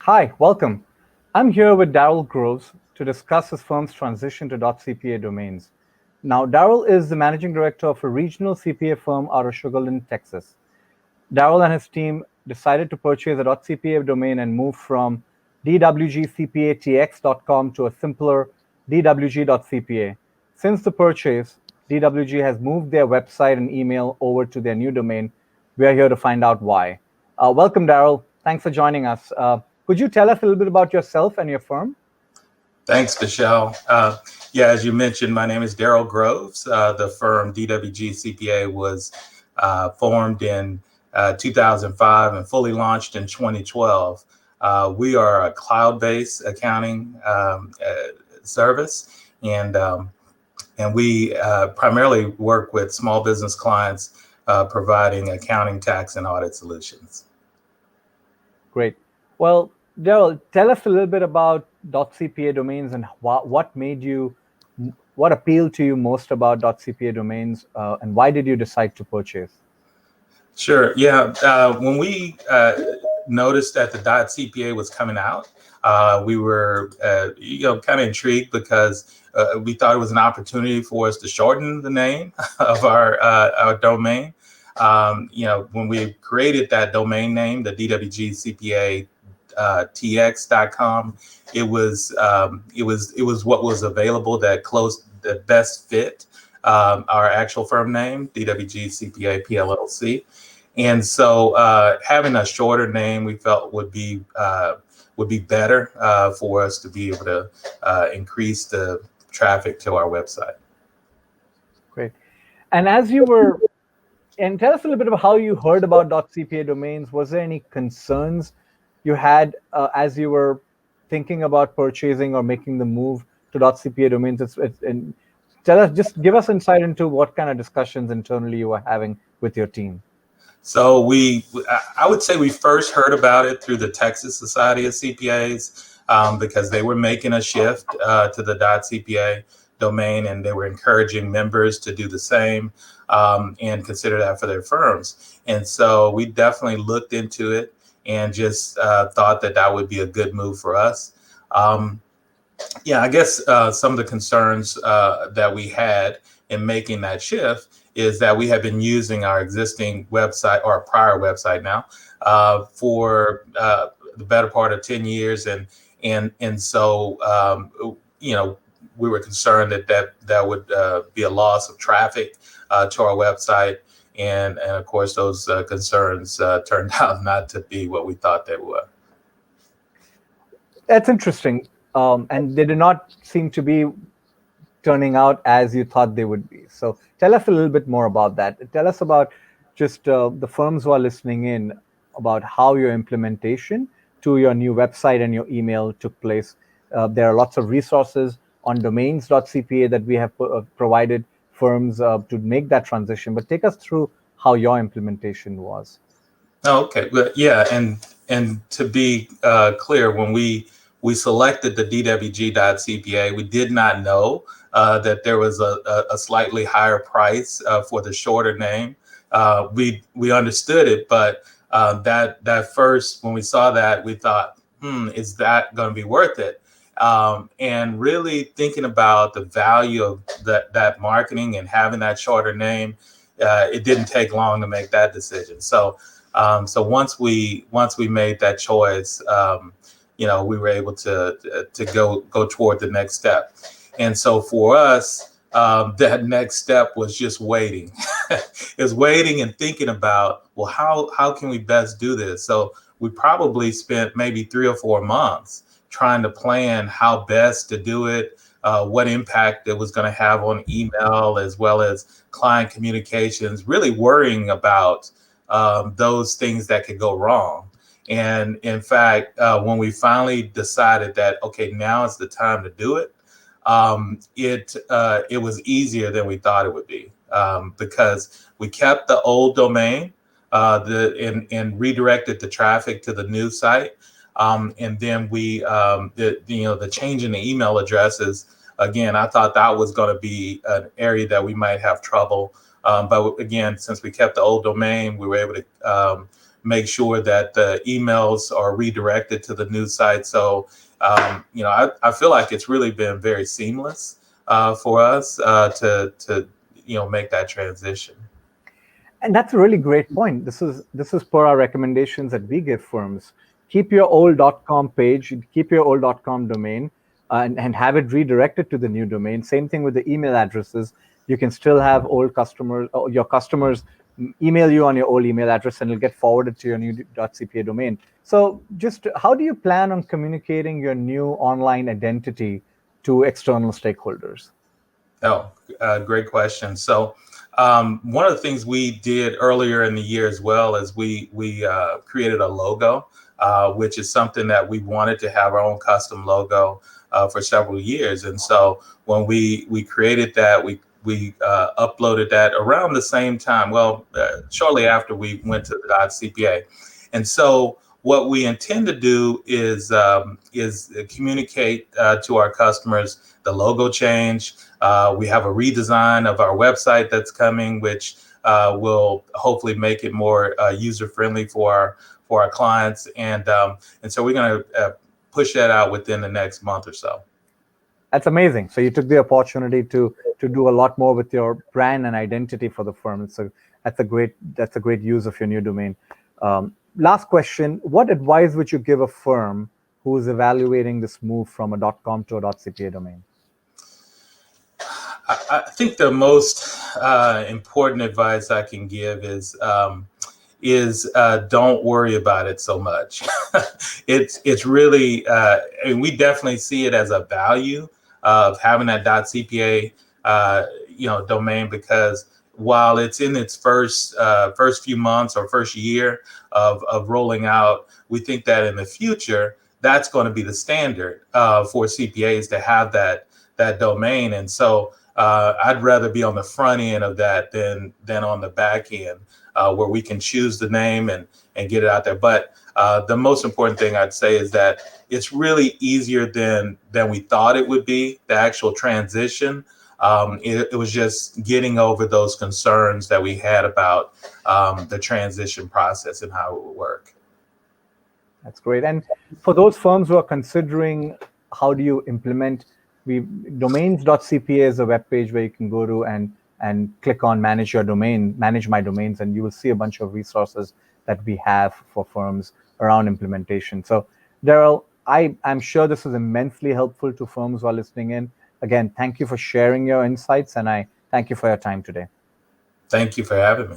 Hi, welcome. I'm here with Daryl Groves to discuss his firm's transition to .cpa domains. Now, Daryl is the managing director of a regional CPA firm out of Sugar Land, Texas. Daryl and his team decided to purchase a .cpa domain and move from DWG CPA.com to a simpler DWG.CPA. Since the purchase, DWG has moved their website and email over to their new domain. We are here to find out why. Welcome, Daryl. Thanks for joining us. Could you tell us a little bit about yourself and your firm? Thanks, Michelle. As you mentioned, my name is Daryl Groves. The firm DWG CPA was formed in 2005 and fully launched in 2012. We are a cloud-based accounting service, and we primarily work with small business clients providing accounting, tax, and audit solutions. Great. Well, Daryl, tell us a little bit about .cpa domains and what appealed to you most about .cpa domains, and why did you decide to purchase? Sure. When we noticed that the .cpa was coming out, we were kind of intrigued because we thought it was an opportunity for us to shorten the name of our domain. When we created that domain name, the DWG CPA TX.com, it was what was available that best fit our actual firm name, DWG CPA PLLC. And so having a shorter name we felt would be better for us to be able to increase the traffic to our website. Great. And tell us a little bit about how you heard about .cpa domains. Was there any concerns you had as you were thinking about purchasing or making the move to .cpa domains? And just give us insight into what kind of discussions internally you were having with your team. So I would say we first heard about it through the Texas Society of CPAs because they were making a shift to the .cpa domain, and they were encouraging members to do the same and consider that for their firms. And so we definitely looked into it and just thought that would be a good move for us. I guess some of the concerns that we had in making that shift is that we have been using our existing website, or our prior website now, for the better part of 10 years. And so, we were concerned that would be a loss of traffic to our website. And of course, those concerns turned out not to be what we thought they were. That's interesting. And they did not seem to be turning out as you thought they would be. So tell us a little bit more about that. Tell us about just the firms who are listening in, about how your implementation to your new website and your email took place. There are lots of resources on domains.cpa that we have provided firms to make that transition. But take us through how your implementation was. Okay. Well, and to be clear, when we selected the DWG.CPA, we did not know that there was a slightly higher price for the shorter name. We understood it, but that first, when we saw that, we thought, is that going to be worth it? And really thinking about the value of that marketing and having that shorter name, it didn't take long to make that decision. So once we made that choice, we were able to go toward the next step. And so for us, that next step was just waiting. It was waiting and thinking about, well, how can we best do this? So we probably spent maybe 3 or 4 months trying to plan how best to do it, what impact it was going to have on email as well as client communications, really worrying about those things that could go wrong. And in fact, when we finally decided that, okay, now is the time to do it, it was easier than we thought it would be, because we kept the old domain and redirected the traffic to the new site. And then the change in the email addresses, again, I thought that was going to be an area that we might have trouble. But again, since we kept the old domain, we were able to make sure that the emails are redirected to the new site. So, I feel like it's really been very seamless for us to make that transition. And that's a really great point. This is per our recommendations that we give firms. Keep your old .com page, keep your old .com domain, and have it redirected to the new domain. Same thing with the email addresses. You can still have old customers, or your customers email you on your old email address, and it'll get forwarded to your new .cpa domain. So, just how do you plan on communicating your new online identity to external stakeholders? Oh, great question. So, one of the things we did earlier in the year as well is we created a logo, which is something that we wanted to have our own custom logo for several years. And so when we created that, we uploaded that around the same time. Well, shortly after we went to the CPA, and so what we intend to do is communicate to our customers the logo change. We have a redesign of our website that's coming, which will hopefully make it more user friendly for our clients, and so we're going to push that out within the next month or so. That's amazing. So you took the opportunity to do a lot more with your brand and identity for the firm. So that's a great use of your new domain. Last question: what advice would you give a firm who is evaluating this move from a .com to a .cpa domain? I think the most important advice I can give is don't worry about it so much. It's really, we definitely see it as a value of having that .cpa domain, because while it's in its first few months or first year of rolling out, we think that in the future that's going to be the standard for CPAs to have that domain. And so I'd rather be on the front end of that than on the back end, where we can choose the name and get it out there. But the most important thing I'd say is that it's really easier than we thought it would be, the actual transition. It was just getting over those concerns that we had about the transition process and how it would work. That's great. And for those firms who are considering how do you implement, domains.cpa is a web page where you can go to and click on manage your domain, manage my domains, and you will see a bunch of resources that we have for firms around implementation. So Daryl, I'm sure this is immensely helpful to firms who are listening in. Again, thank you for sharing your insights, and I thank you for your time today. Thank you for having me.